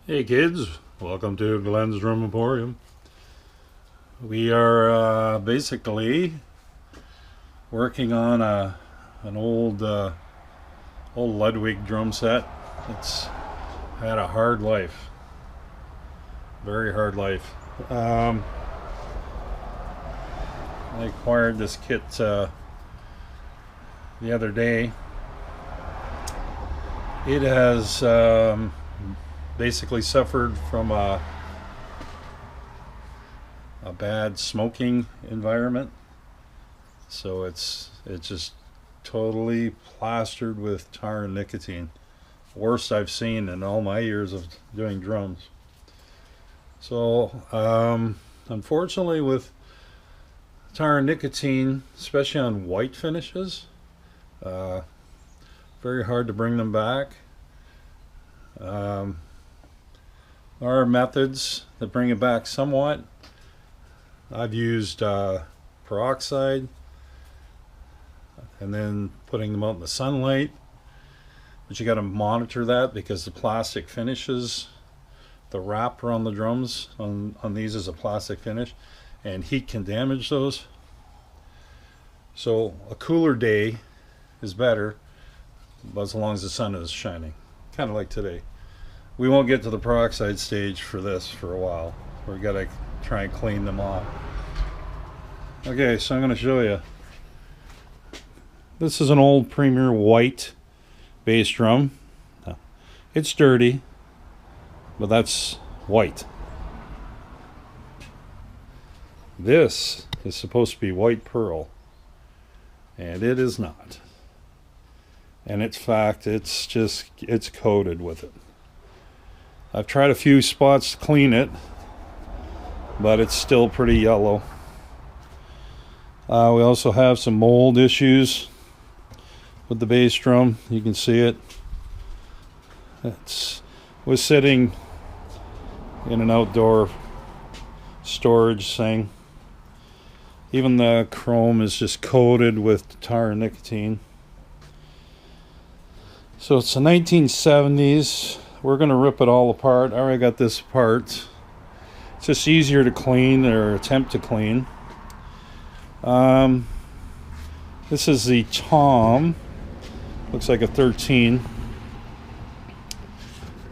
Hey kids, welcome to Glenn's Drum Emporium. We are basically working on an old Ludwig drum set. It's had a hard life, very hard life. I acquired this kit the other day. It has basically suffered from a bad smoking environment, so it's just totally plastered with tar and nicotine. Worst I've seen in all my years of doing drums. So unfortunately, with tar and nicotine, especially on white finishes, very hard to bring them back. There are methods that bring it back somewhat. I've used peroxide and then putting them out in the sunlight, but you got to monitor that because the plastic finishes, the wrap around the drums on these is a plastic finish, and heat can damage those. So a cooler day is better, but as long as the sun is shining, kind of like today. We won't get to the peroxide stage for this for a while. We've got to try and clean them off. Okay, so I'm going to show you. This is an old Premier white bass drum. It's dirty, but that's white. This is supposed to be white pearl, and it is not. And in fact, it's coated with it. I've tried a few spots to clean it, but it's still pretty yellow. We also have some mold issues with the bass drum. You can see it. It was sitting in an outdoor storage thing. Even the chrome is just coated with tar and nicotine. So it's the 1970s. We're going to rip it all apart. I already got this apart. It's just easier to clean or attempt to clean. This is the tom. Looks like a 13.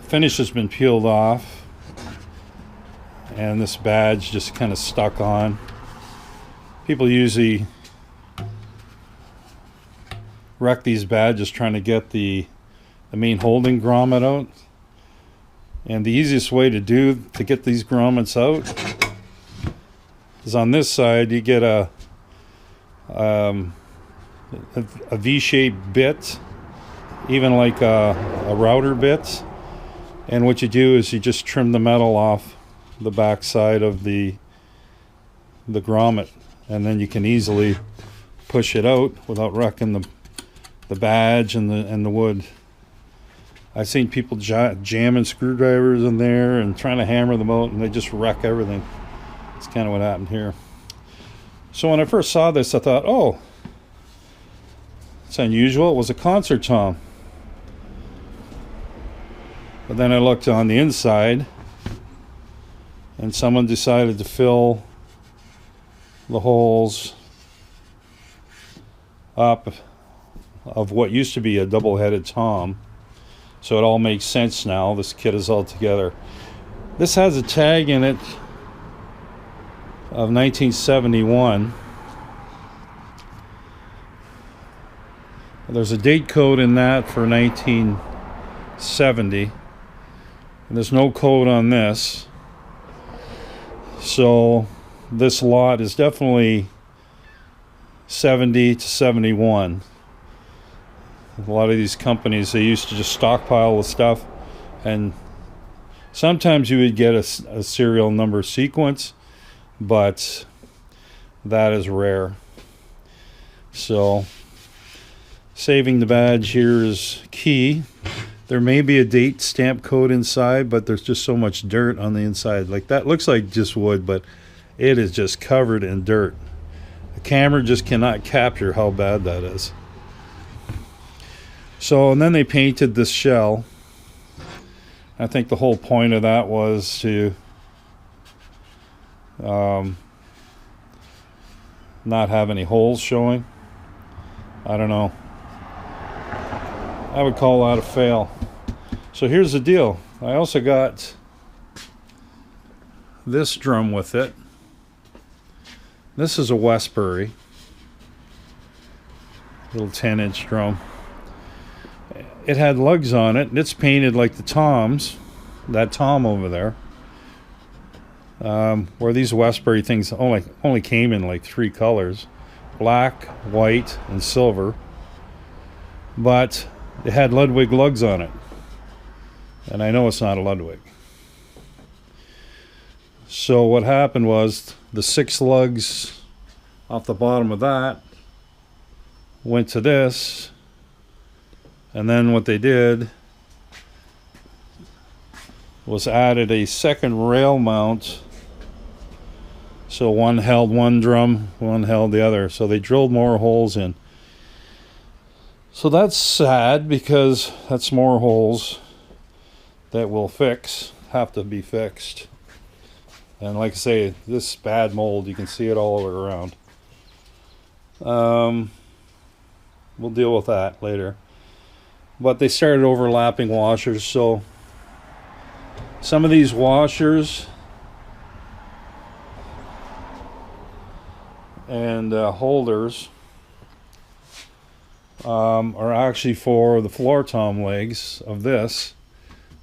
Finish has been peeled off, and this badge just kind of stuck on. People usually wreck these badges trying to get the main holding grommet out. And the easiest way to get these grommets out is on this side. You get a V-shaped bit, even like a router bit. And what you do is you just trim the metal off the back side of the grommet, and then you can easily push it out without wrecking the badge and the wood. I've seen people jamming screwdrivers in there and trying to hammer them out, and they just wreck everything. That's kind of what happened here. So when I first saw this, I thought, oh, it's unusual. It was a concert tom. But then I looked on the inside, and someone decided to fill the holes up of what used to be a double-headed tom. So it all makes sense now. This kit is all together. This has a tag in it of 1971. There's a date code in that for 1970. And there's no code on this. So this lot is definitely 70 to 71. A lot of these companies, they used to just stockpile the stuff, and sometimes you would get a serial number sequence, but that is rare. So saving the badge here is key. There may be a date stamp code inside, but there's just so much dirt on the inside. Like that looks like just wood, but it is just covered in dirt. The camera just cannot capture how bad that is. So, and then they painted this shell I think the whole point of that was to not have any holes showing. I don't know. I would call that a fail. So here's the deal. I also got this drum with it. This is a Westbury. Little 10-inch drum. It had lugs on it, and it's painted like the toms. That tom over there. Where these Westbury things only came in like 3 colors. Black, white, and silver. But it had Ludwig lugs on it. And I know it's not a Ludwig. So what happened was the 6 lugs off the bottom of that went to this. And then what they did was added a second rail mount. So one held one drum, one held the other. So they drilled more holes in. So that's sad because that's more holes that will have to be fixed. And like I say, this bad mold, you can see it all over around. We'll deal with that later. But they started overlapping washers, so some of these washers and holders are actually for the floor tom legs of this,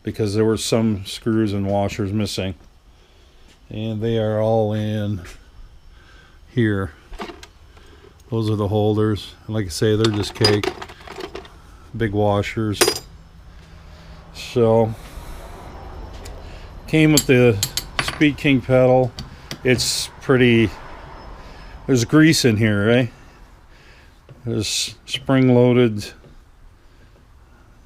because there were some screws and washers missing, and they are all in here. Those are the holders, and like I say, they're just cake, big washers. So came with the Speed King pedal. It's pretty, there's grease in here, right? There's spring-loaded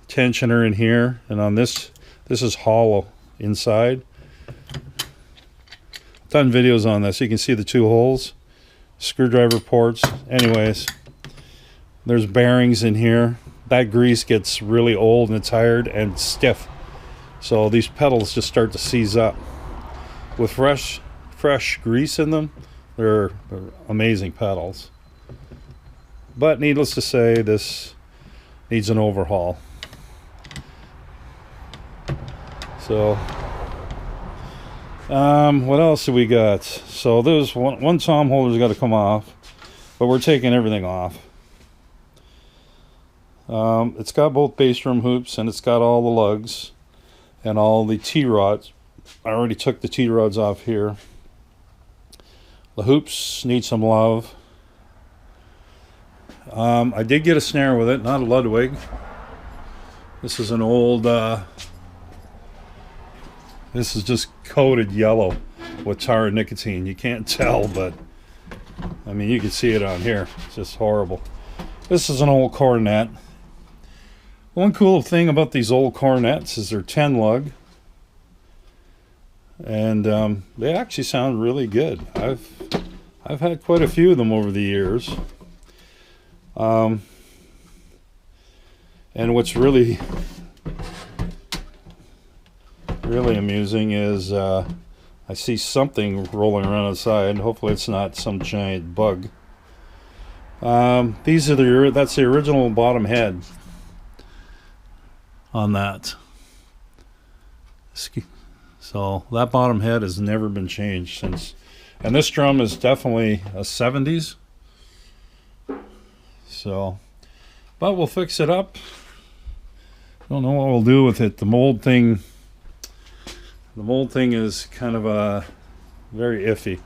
tensioner in here, and on this is hollow inside. I've done videos on this. You can see the 2 holes, screwdriver ports. Anyways, there's bearings in here. That grease gets really old and tired and stiff, so these pedals just start to seize up. With fresh grease in them, they're amazing pedals. But needless to say, this needs an overhaul. So what else do we got? So there's one tom holder's got to come off, but we're taking everything off. It's got both bass drum hoops, and it's got all the lugs and all the T-rods. I already took the T-rods off here. The hoops need some love. I did get a snare with it, not a Ludwig. This is an old, this is just coated yellow with tar and nicotine. You can't tell, but I mean, you can see it on here. It's just horrible. This is an old cornet. One cool thing about these old cornets is they're 10 lug, and they actually sound really good. I've had quite a few of them over the years. And what's really amusing is I see something rolling around outside. Hopefully it's not some giant bug. That's the original bottom head on that. So that bottom head has never been changed since. And this drum is definitely a 70s. So, but we'll fix it up. Don't know what we'll do with it. The mold thing is kind of very iffy.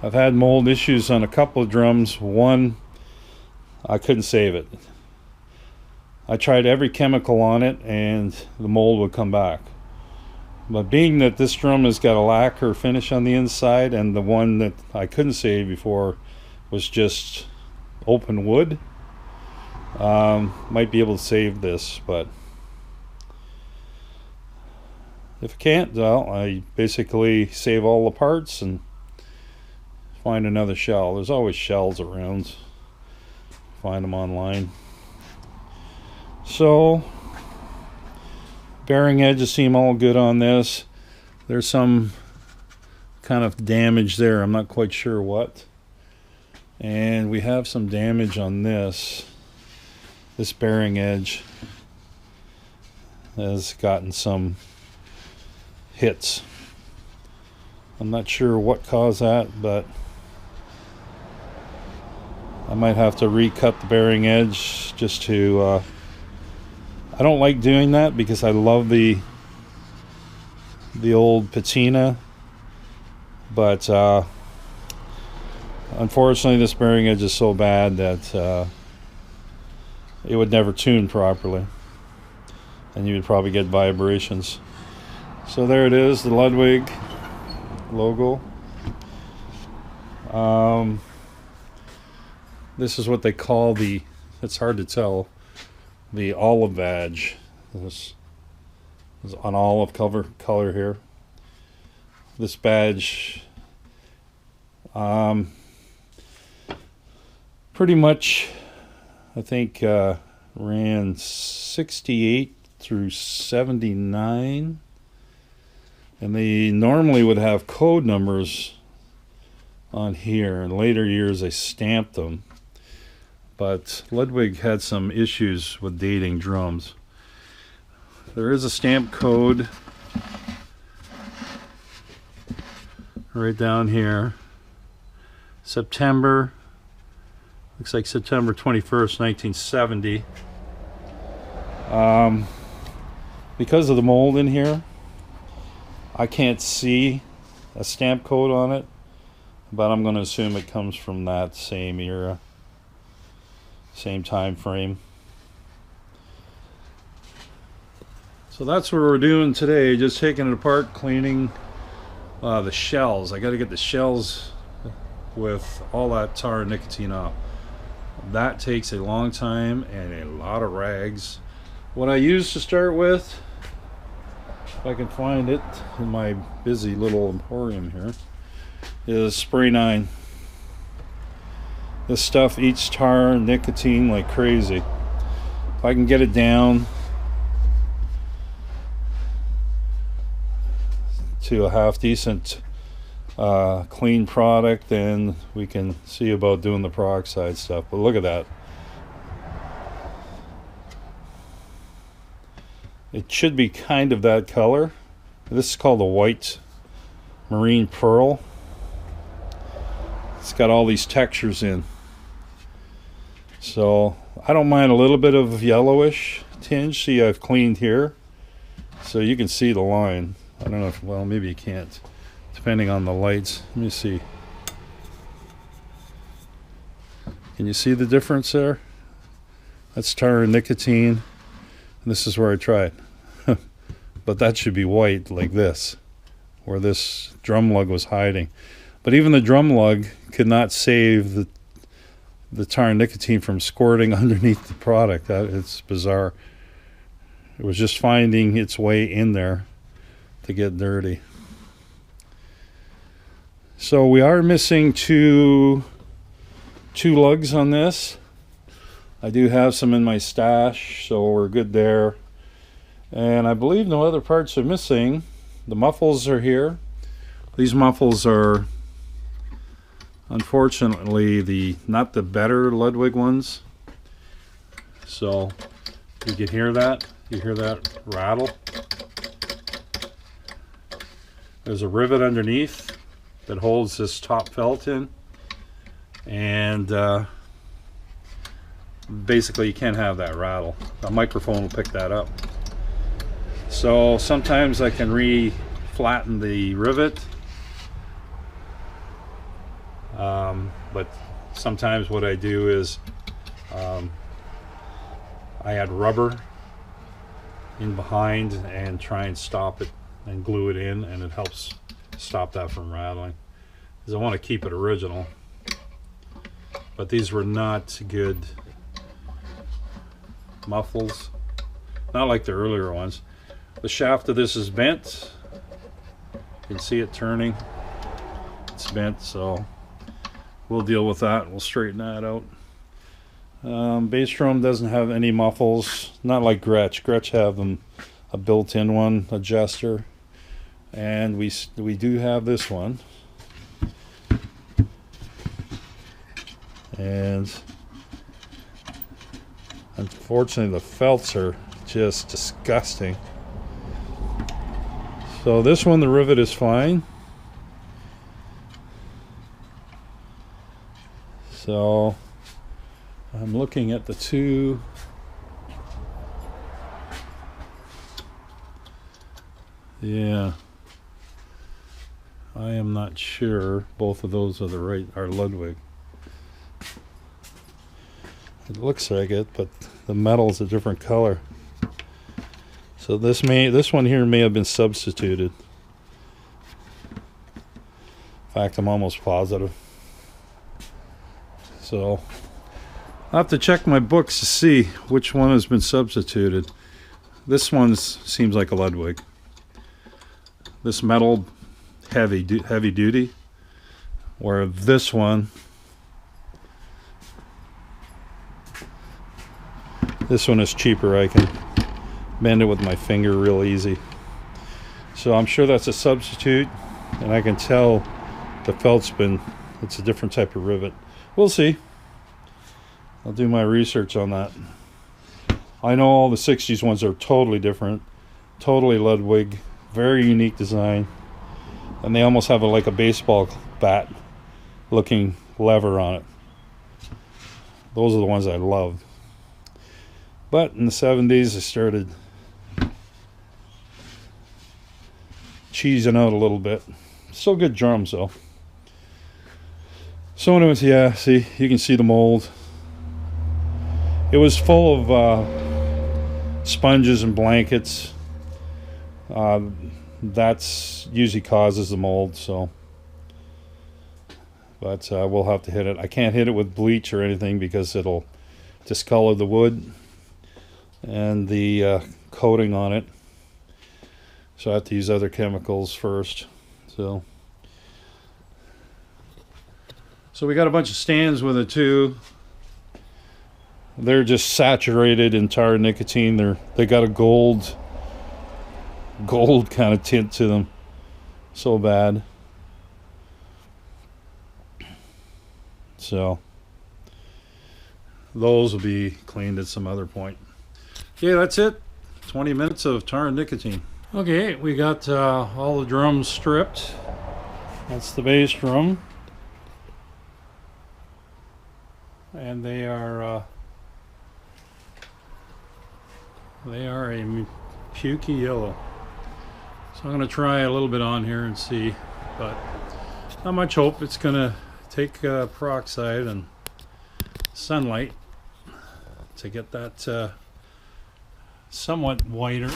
I've had mold issues on a couple of drums. One, I couldn't save it. I tried every chemical on it and the mold would come back. But being that this drum has got a lacquer finish on the inside, and the one that I couldn't save before was just open wood, might be able to save this. But if I can't, well, I basically save all the parts and find another shell. There's always shells around. Find them online. So Bearing edges seem all good on this. There's some kind of damage there. I'm not quite sure what. And we have some damage on this. This bearing edge has gotten some hits. I'm not sure what caused that, but I might have to recut the bearing edge just to I don't like doing that because I love the old patina, but unfortunately this bearing edge is so bad that it would never tune properly and you would probably get vibrations. So there it is, the Ludwig logo. This is what they call the, it's hard to tell, the olive badge. This is an olive color here. This badge pretty much I think ran 68 through 79, and they normally would have code numbers on here. In later years they stamped them, but Ludwig had some issues with dating drums. There is a stamp code right down here. September, looks like September 21st, 1970. Because of the mold in here, I can't see a stamp code on it, but I'm going to assume it comes from that same era, same time frame. So that's what we're doing today, just taking it apart, cleaning the shells. I got to get the shells with all that tar and nicotine off. That takes a long time and a lot of rags. What I use to start with, if I can find it in my busy little emporium here, is Spray 9. This stuff eats tar and nicotine like crazy. If I can get it down to a half decent clean product, then we can see about doing the peroxide stuff. But look at that. It should be kind of that color. This is called a white marine pearl. It's got all these textures in. So I don't mind a little bit of yellowish tinge. See, I've cleaned here, so you can see the line. I don't know if, well, maybe you can't, depending on the lights. Let me see. Can you see the difference there? That's tar and nicotine. And this is where I tried. But that should be white like this, where this drum lug was hiding. But even the drum lug could not save the tar and nicotine from squirting underneath the product. It's bizarre. It was just finding its way in there to get dirty. So we are missing two lugs on this. I do have some in my stash, so we're good there. And I believe no other parts are missing. The muffles are here. These muffles are unfortunately not the better Ludwig ones. So you can hear that. You hear that rattle. There's a rivet underneath that holds this top felt in, and basically you can't have that rattle. A microphone will pick that up. So sometimes I can re-flatten the rivet, but sometimes what I do is I add rubber in behind and try and stop it and glue it in, and it helps stop that from rattling, because I want to keep it original. But these were not good muffles, not like the earlier ones. The shaft of this is bent. You can see it turning. It's bent, so we'll deal with that. We'll straighten that out. Bass drum doesn't have any muffles, not like Gretsch. Gretsch have them a built-in one adjuster, and we do have this one, and unfortunately the felts are just disgusting. So this one, the rivet is fine. So I'm looking at the two. Yeah, I am not sure both of those are Ludwig. It looks like it, but the metal's a different color. So this one here may have been substituted. In fact, I'm almost positive. So I'll have to check my books to see which one has been substituted. This one seems like a Ludwig. This metal heavy duty, where this one is cheaper. I can bend it with my finger real easy. So I'm sure that's a substitute, and I can tell the felt's it's a different type of rivet. We'll see. I'll do my research on that. I know all the 60s ones are totally different, totally Ludwig, very unique design, and they almost have like a baseball bat looking lever on it. Those are the ones I love. But in the 70s I started cheesing out a little bit. Still good drums though. So anyways, yeah, see, you can see the mold. It was full of sponges and blankets. That's usually causes the mold, so. But we'll have to hit it. I can't hit it with bleach or anything because it'll discolor the wood and the coating on it. So I have to use other chemicals first. So we got a bunch of stands with it too. They're just saturated in tar nicotine. They got a gold kind of tint to them. So bad. So those will be cleaned at some other point. Okay, that's it. 20 minutes of tar and nicotine. Okay, we got all the drums stripped. That's the bass drum. And they are a pukey yellow. So I'm going to try a little bit on here and see, but not much hope. It's going to take peroxide and sunlight to get that somewhat whiter.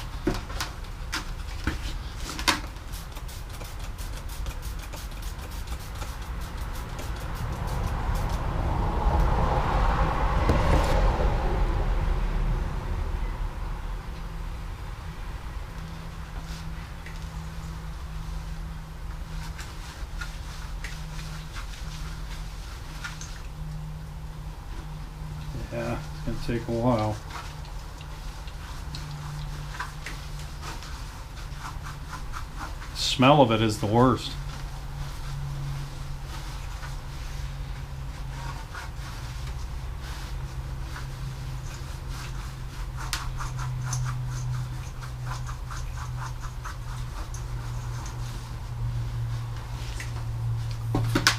Yeah, it's going to take a while. The smell of it is the worst.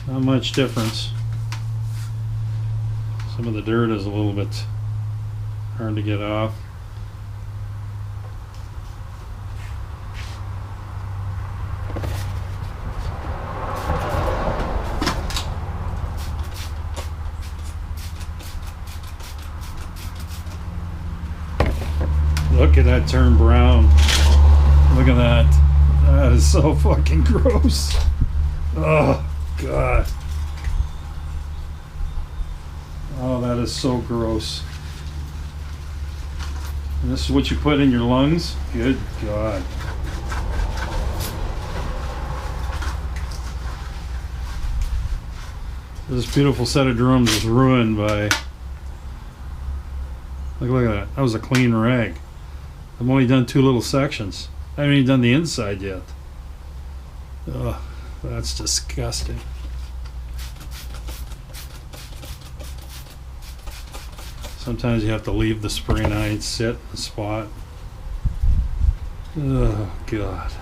Not much difference. Some of the dirt is a little bit hard to get off. Look at that turn brown. Look at that. That is so fucking gross. Oh, God. Oh, that is so gross. And this is what you put in your lungs? Good God. This beautiful set of drums is ruined by... Look at that. That was a clean rag. I've only done 2 little sections. I haven't even done the inside yet. Ugh, that's disgusting. Sometimes you have to leave the spray knife sit in the spot. Oh, God.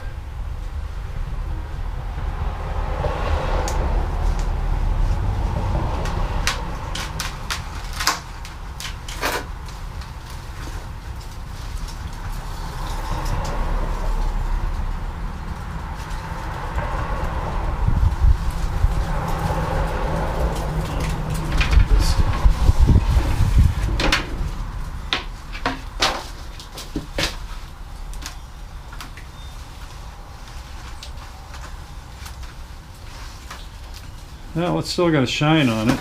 Well, it's still got a shine on it.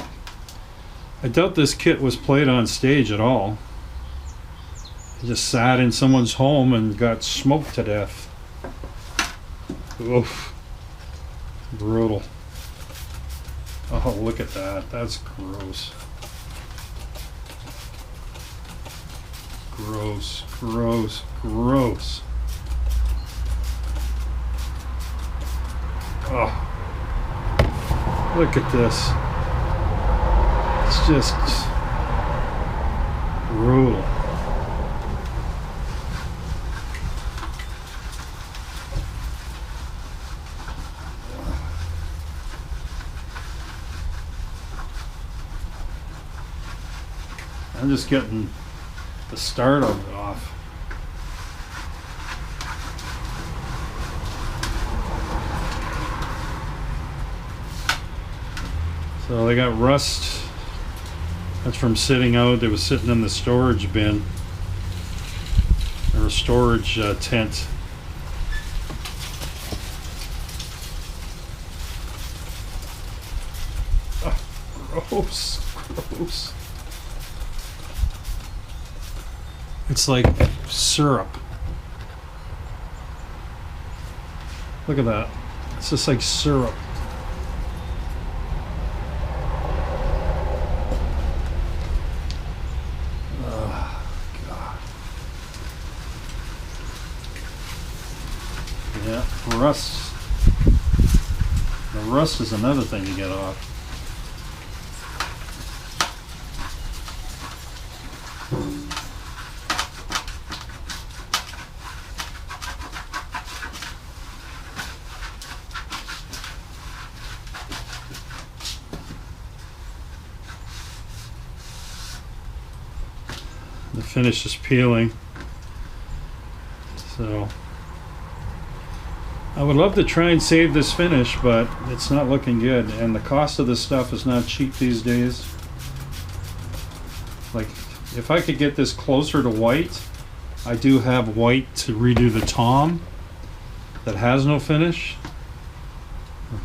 I doubt this kit was played on stage at all. It just sat in someone's home and got smoked to death. Oof. Brutal. Oh, look at that. That's gross. Gross, gross, gross. Oh. Look at this. It's just brutal. I'm just getting the start of it off. So they got rust. That's from sitting out. It was sitting in the storage bin or a storage tent. Oh, gross, gross. It's like syrup. Look at that. It's just like syrup. Yeah, rust. The rust is another thing to get off. The finish is peeling. So I would love to try and save this finish, but it's not looking good, and the cost of this stuff is not cheap these days. Like, if I could get this closer to white, I do have white to redo the tom that has no finish,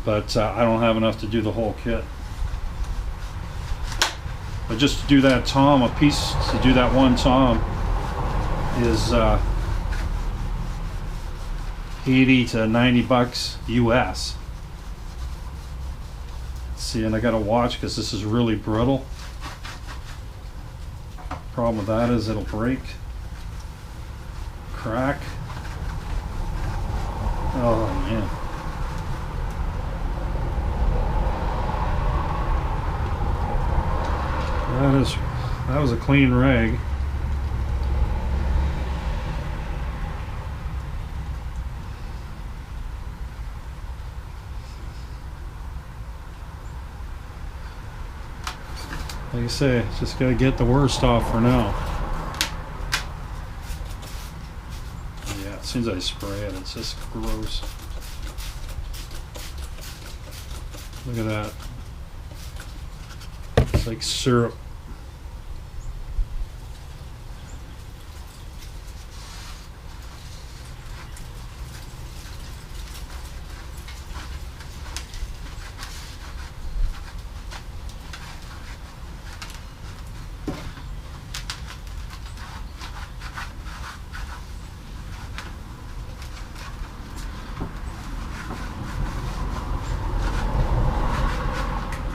but I don't have enough to do the whole kit. But just to do that tom, a piece to do that one tom is 80 to 90 bucks US. See, and I gotta watch because this is really brittle. Problem with that is it'll break, crack. Oh man. That was a clean rag. Like I say, just gotta get the worst off for now. Yeah, as soon as I spray it, it's just gross. Look at that. It's like syrup.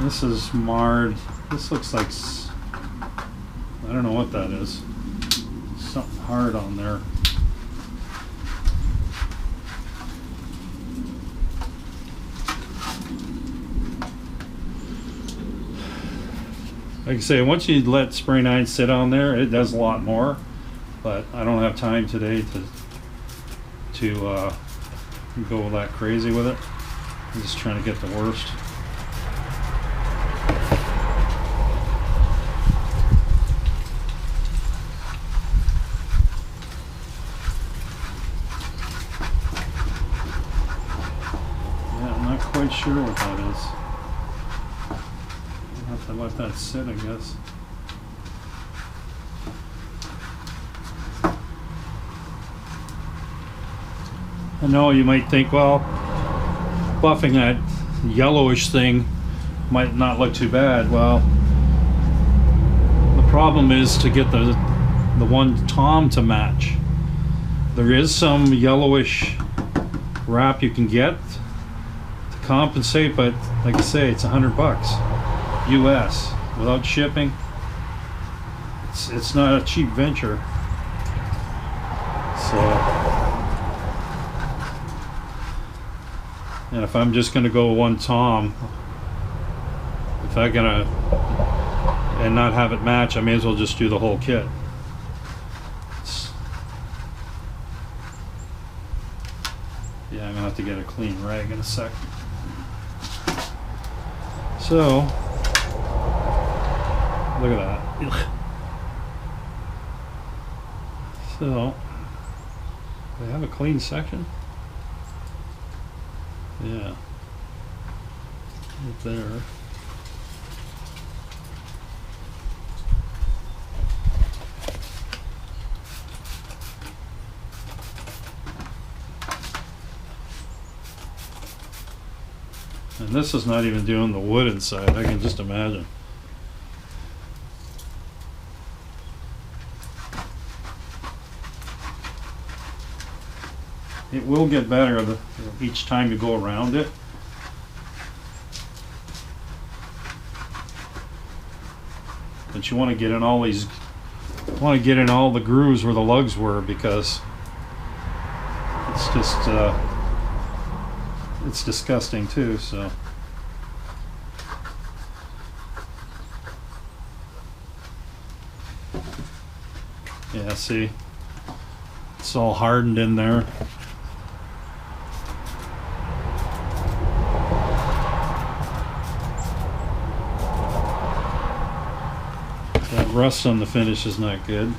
This is marred. This looks like, I don't know what that is. Something hard on there. Like I say, once you let spray 9 sit on there, it does a lot more. But I don't have time today to go that crazy with it. I'm just trying to get the worst. Yeah, I'm not quite sure what that is. I'll have to let that sit, I guess. I know you might think, well, buffing that yellowish thing might not look too bad. Well, the problem is to get the one tom to match. There is some yellowish wrap you can get to compensate, but like I say, it's $100 US without shipping. It's not a cheap venture. So. And if I'm just going to go one tom, if I'm going to and not have it match, I may as well just do the whole kit. Yeah, I'm going to have to get a clean rag in a sec. So, look at that. So, do I have a clean section? Yeah, right there. And this is not even doing the wood inside, I can just imagine. It will get better each time you go around it. But you want to get in all these, all the grooves where the lugs were, because it's just it's disgusting too. So yeah, see, it's all hardened in there. That rust on the finish is not good.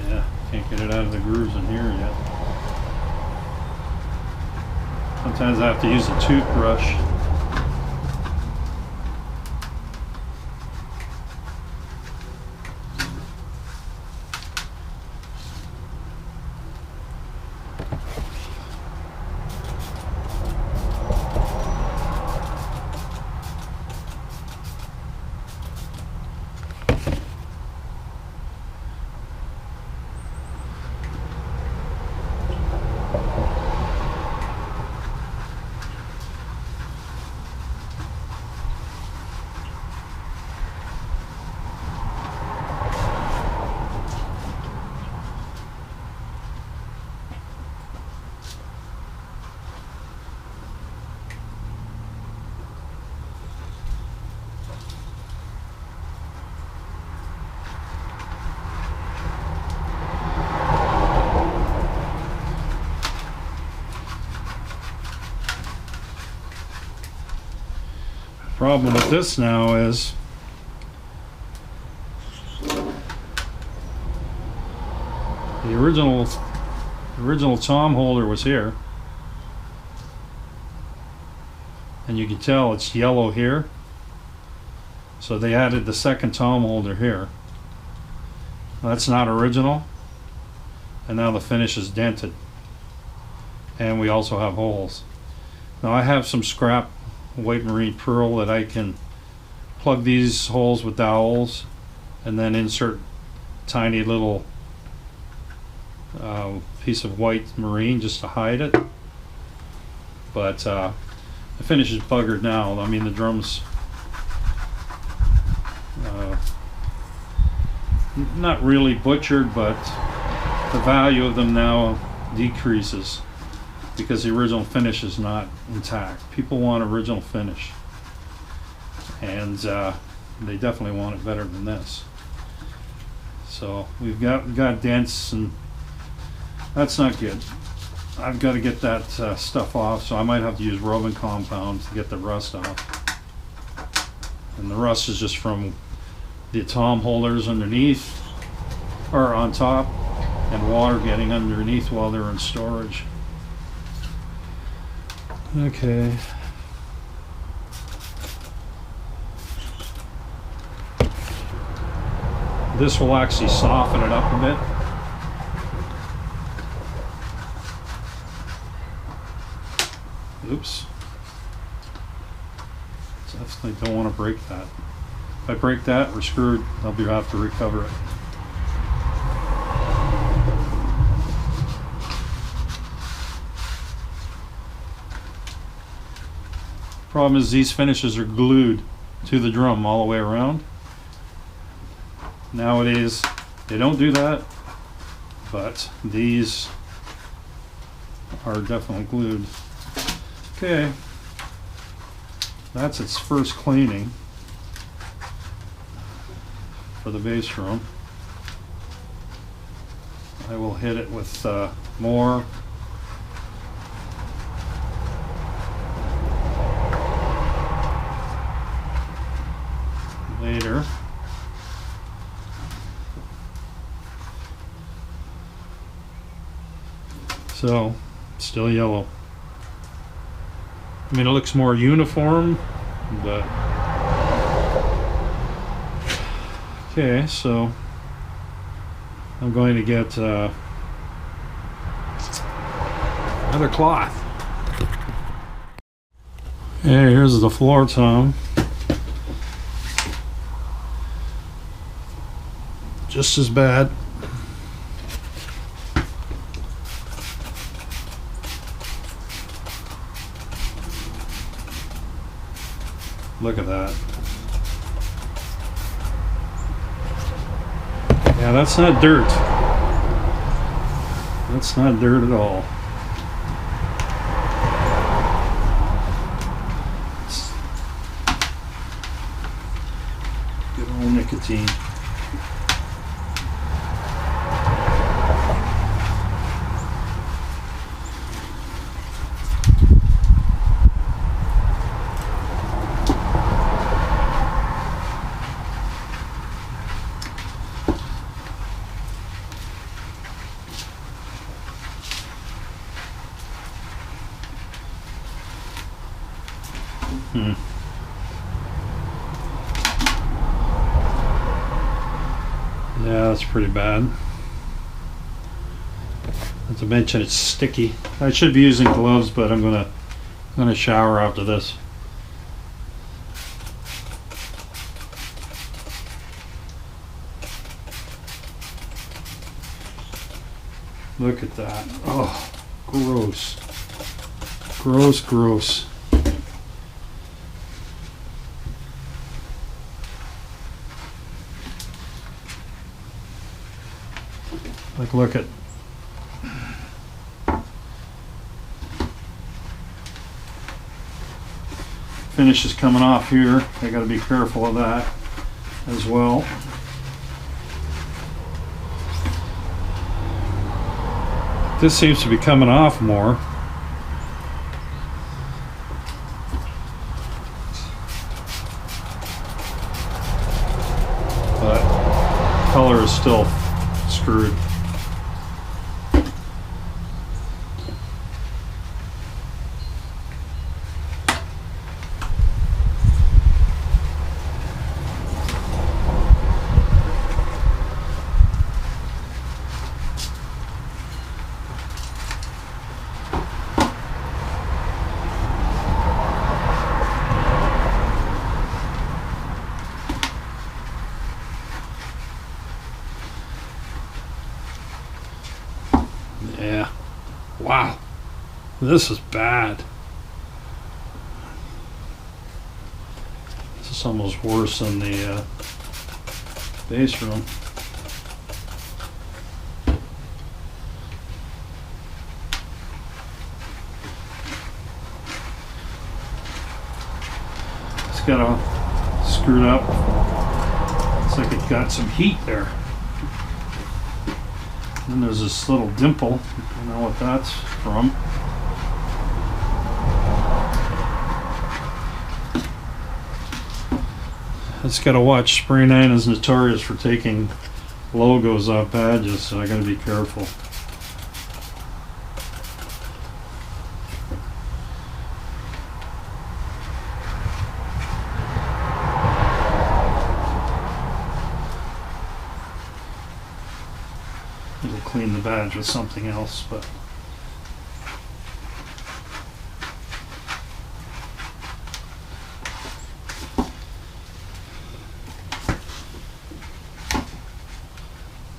Yeah, can't get it out of the grooves in here yet. Sometimes I have to use a toothbrush. Problem with this now is the original tom holder was here, and you can tell it's yellow here, so they added the second tom holder here. That's not original, and now the finish is dented, and we also have holes. Now I have some scrap white marine pearl that I can plug these holes with dowels and then insert tiny little piece of white marine just to hide it. But the finish is buggered now. I mean, the drum's not really butchered, but the value of them now decreases because the original finish is not intact. People want original finish, and they definitely want it better than this. So we've got dents, and that's not good. I've got to get that stuff off, so I might have to use rubbing compound to get the rust off. And the rust is just from the tom holders underneath, or on top, and water getting underneath while they're in storage. Okay. This will actually soften it up a bit. Oops. Definitely don't want to break that. If I break that, we're screwed. I'll have to recover it. Problem is these finishes are glued to the drum all the way around. Nowadays, they don't do that, but these are definitely glued. Okay, that's its first cleaning for the bass drum. I will hit it with more. Later. So, still yellow. I mean, it looks more uniform, but okay, so I'm going to get another cloth. Okay, here's the floor tom. Just as bad. Look at that. Yeah, that's not dirt. That's not dirt at all. It's good old nicotine. Yeah, that's pretty bad. Not to mention it's sticky. I should be using gloves, but I'm gonna shower after this. Look at that. Oh, gross. Gross, gross. Like, look at. Finish is coming off here. I got to be careful of that as well. This seems to be coming off more. But color is still screwed. Yeah. Wow. This is bad. This is almost worse than the base room. It's got all screwed up. Looks like it got some heat there. Then there's this little dimple. I don't know what that's from. Just gotta watch. Spray 9 is notorious for taking logos off badges, so I gotta be careful. It'll clean the badge with something else, but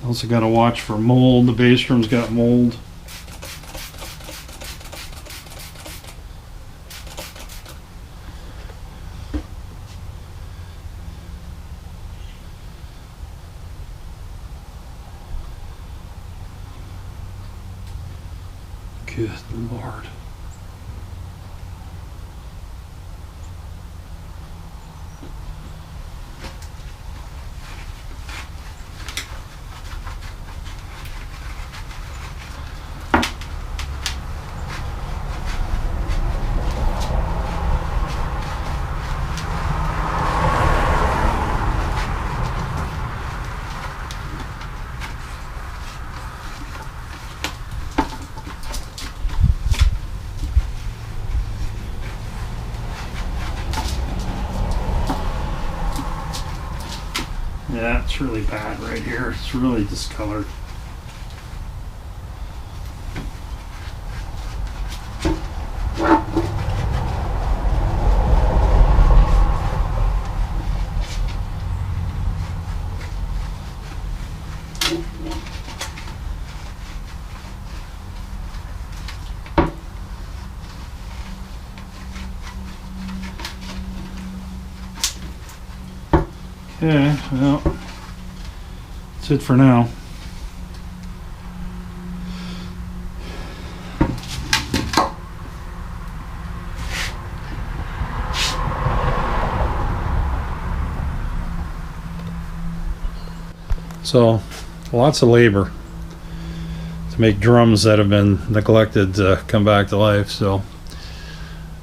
also got to watch for mold. The base room's got mold. Good Lord. Yeah, it's really bad right here. It's really discolored. Okay, well, that's it for now. So, lots of labor to make drums that have been neglected come back to life. So,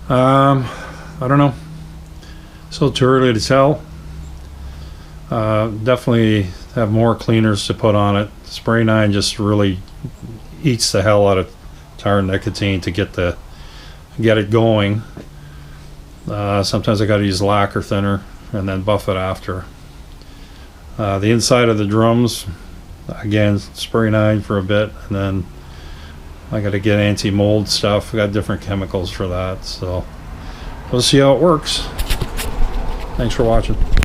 I don't know. Still too early to tell. Definitely have more cleaners to put on it. Spray 9 just really eats the hell out of tar and nicotine to get it going. Sometimes I got to use lacquer thinner and then buff it after. The inside of the drums, again, Spray 9 for a bit, and then I got to get anti-mold stuff. I got different chemicals for that, so we'll see how it works. Thanks for watching.